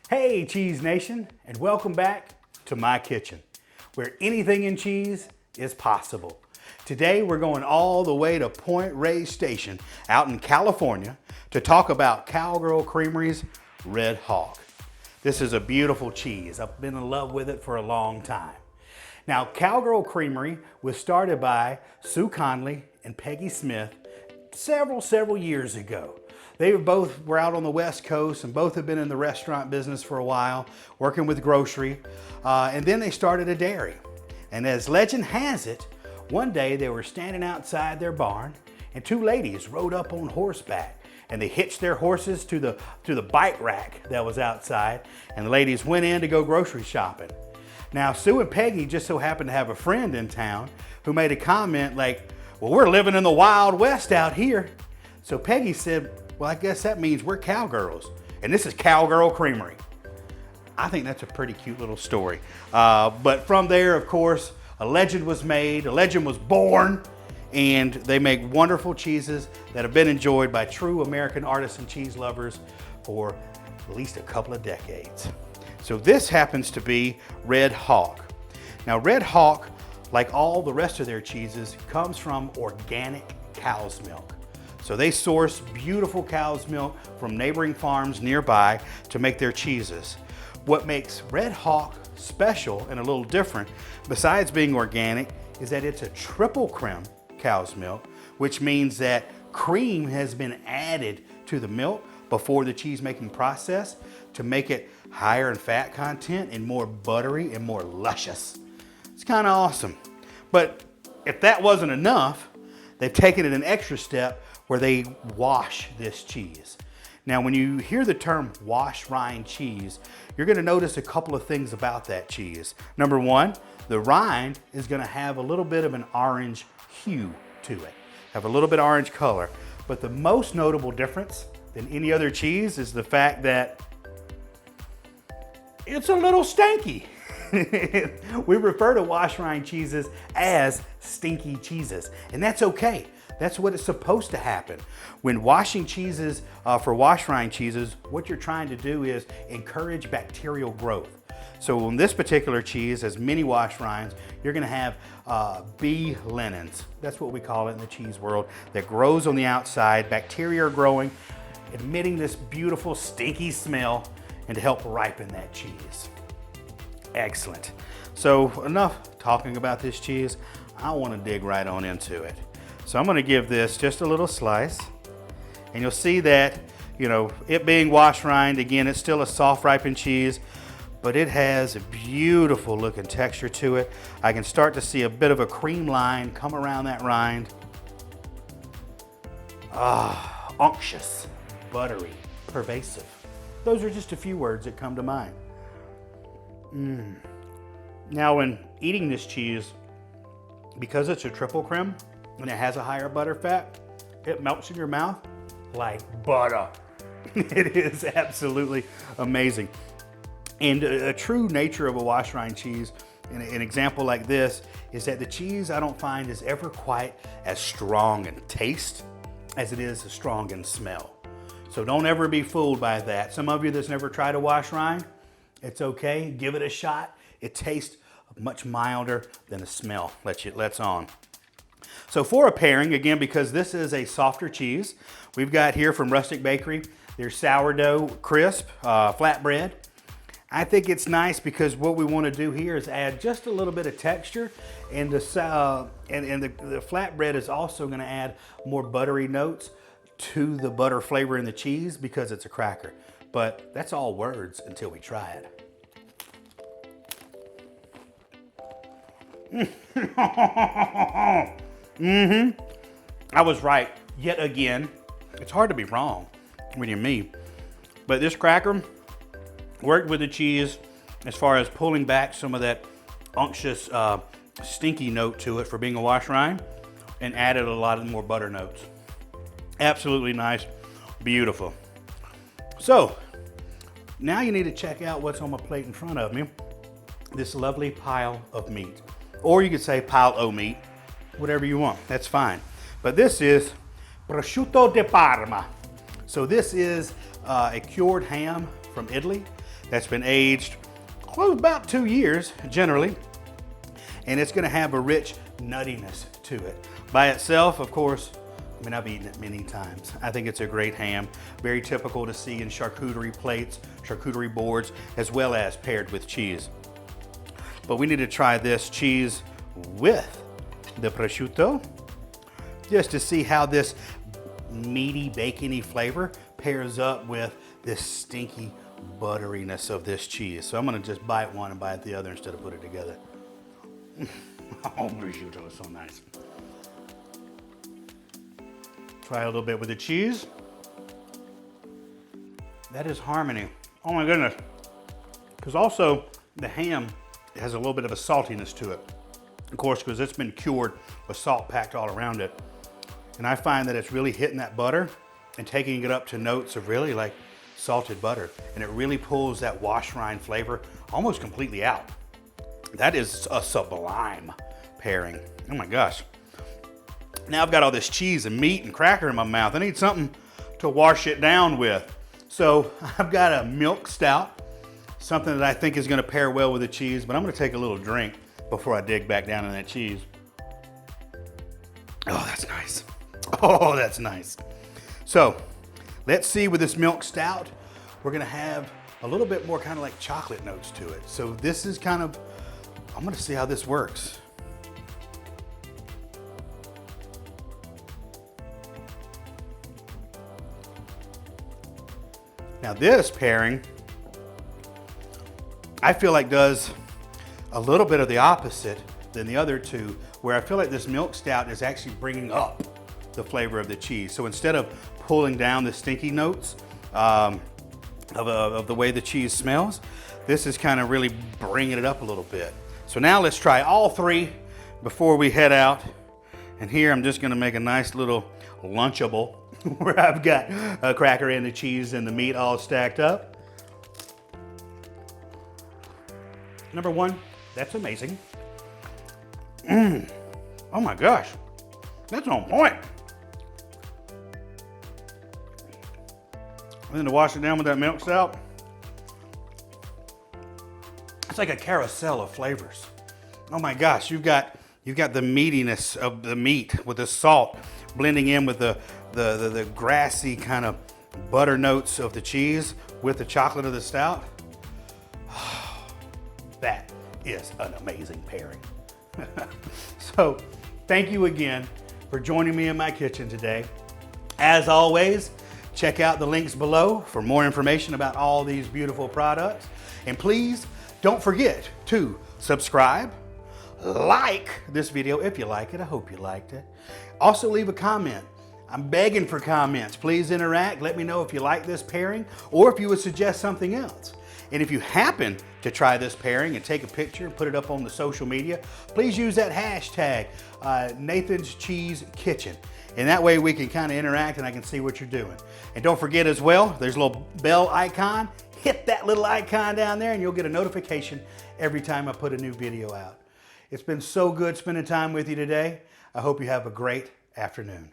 Hey Cheese Nation, and welcome back to my kitchen, where anything in cheese is possible. Today we're going all the way to Point Reyes Station out in California to talk about Cowgirl Creamery's Red Hawk. This is a beautiful cheese. I've been in love with it for a long time. Now, Cowgirl Creamery was started by Sue Conley and Peggy Smith several years ago. They both were out on the West Coast and both have been in the restaurant business for a while, working with grocery, and then they started a dairy. And as legend has it, one day they were standing outside their barn and two ladies rode up on horseback and they hitched their horses to the bike rack that was outside, and the ladies went in to go grocery shopping. Now, Sue and Peggy just so happened to have a friend in town who made a comment like, "Well, we're living in the Wild West out here." So Peggy said, "Well, I guess that means we're cowgirls, and this is Cowgirl Creamery." I think that's a pretty cute little story. But from there, of course, a legend was made, a legend was born, and they make wonderful cheeses that have been enjoyed by true American artisan cheese lovers for at least a couple of decades. So this happens to be Red Hawk. Now, Red Hawk, like all the rest of their cheeses, comes from organic cow's milk. So they source beautiful cow's milk from neighboring farms nearby to make their cheeses. What makes Red Hawk special and a little different, besides being organic, is that it's a triple crème cow's milk, which means that cream has been added to the milk before the cheese making process to make it higher in fat content and more buttery and more luscious. It's kind of awesome. But if that wasn't enough, they've taken it an extra step where they wash this cheese. Now, when you hear the term wash rind cheese, you're gonna notice a couple of things about that cheese. Number one, the rind is gonna have a little bit of an orange hue to it, have a little bit of orange color. But the most notable difference than any other cheese is the fact that it's a little stanky. We refer to wash rind cheeses as stinky cheeses, and that's okay. That's what is supposed to happen. When washing cheeses for wash rind cheeses, what you're trying to do is encourage bacterial growth. So on this particular cheese, as many wash rinds, you're gonna have bee linens. That's what we call it in the cheese world, that grows on the outside. Bacteria are growing, emitting this beautiful stinky smell, and to help ripen that cheese. Excellent. So enough talking about this cheese. I wanna dig right on into it. So I'm gonna give this just a little slice, and you'll see that, it being wash rind, again, it's still a soft ripened cheese, but it has a beautiful looking texture to it. I can start to see a bit of a cream line come around that rind. Unctuous, buttery, pervasive. Those are just a few words that come to mind. Now, when eating this cheese, because it's a triple crème and it has a higher butter fat, it melts in your mouth like butter. It is absolutely amazing. And a true nature of a wash rind cheese, and an example like this, is that the cheese I don't find is ever quite as strong in taste as it is strong in smell. So don't ever be fooled by that. Some of you that's never tried a wash rind, it's okay, give it a shot. It tastes much milder than the smell lets on. So for a pairing, again, because this is a softer cheese, we've got here from Rustic Bakery, their sourdough crisp flatbread. I think it's nice because what we want to do here is add just a little bit of texture, and the flatbread is also going to add more buttery notes to the butter flavor in the cheese because it's a cracker. But that's all words until we try it. I was right yet again. It's hard to be wrong when you're me. But this cracker worked with the cheese as far as pulling back some of that unctuous, stinky note to it for being a wash rind, and added a lot of more butter notes. Absolutely nice, beautiful. So now you need to check out what's on my plate in front of me. This lovely pile of meat, or you could say pile o' meat, whatever you want, that's fine. But this is prosciutto di Parma. So this is a cured ham from Italy that's been aged about 2 years generally. And it's gonna have a rich nuttiness to it. By itself, of course, I mean, I've eaten it many times. I think it's a great ham, very typical to see in charcuterie plates, charcuterie boards, as well as paired with cheese. But we need to try this cheese with the prosciutto, just to see how this meaty, bacony flavor pairs up with this stinky butteriness of this cheese. So I'm gonna just bite one and bite the other instead of put it together. Oh, prosciutto is so nice. Try a little bit with the cheese. That is harmony. Oh my goodness. Because also the ham has a little bit of a saltiness to it. Of course, because it's been cured with salt packed all around it. And I find that it's really hitting that butter and taking it up to notes of really like salted butter. And it really pulls that wash rind flavor almost completely out. That is a sublime pairing. Oh my gosh. Now I've got all this cheese and meat and cracker in my mouth. I need something to wash it down with. So I've got a milk stout, something that I think is gonna pair well with the cheese, but I'm gonna take a little drink before I dig back down in that cheese. Oh, that's nice. Oh, that's nice. So let's see with this milk stout, we're gonna have a little bit more kind of like chocolate notes to it. So this is kind of, I'm gonna see how this works. Now this pairing, I feel like does a little bit of the opposite than the other two, where I feel like this milk stout is actually bringing up the flavor of the cheese. So instead of pulling down the stinky notes of the way the cheese smells, this is kind of really bringing it up a little bit. So now let's try all three before we head out. And here I'm just gonna make a nice little lunchable where I've got a cracker and the cheese and the meat all stacked up. Number one, that's amazing. Oh my gosh, that's on point. And then to wash it down with that milk stout, it's like a carousel of flavors. Oh my gosh, you've got the meatiness of the meat with the salt blending in with the grassy kind of butter notes of the cheese with the chocolate of the stout. That is an amazing pairing. So thank you again for joining me in my kitchen today. As always, check out the links below for more information about all these beautiful products. And please don't forget to subscribe, like this video if you like it. I hope you liked it. Also leave a comment. I'm begging for comments. Please interact. Let me know if you like this pairing or if you would suggest something else. And if you happen to try this pairing and take a picture and put it up on the social media, please use that hashtag Nathan's Cheese Kitchen. And that way we can kind of interact and I can see what you're doing. And don't forget as well, there's a little bell icon. Hit that little icon down there and you'll get a notification every time I put a new video out. It's been so good spending time with you today. I hope you have a great afternoon.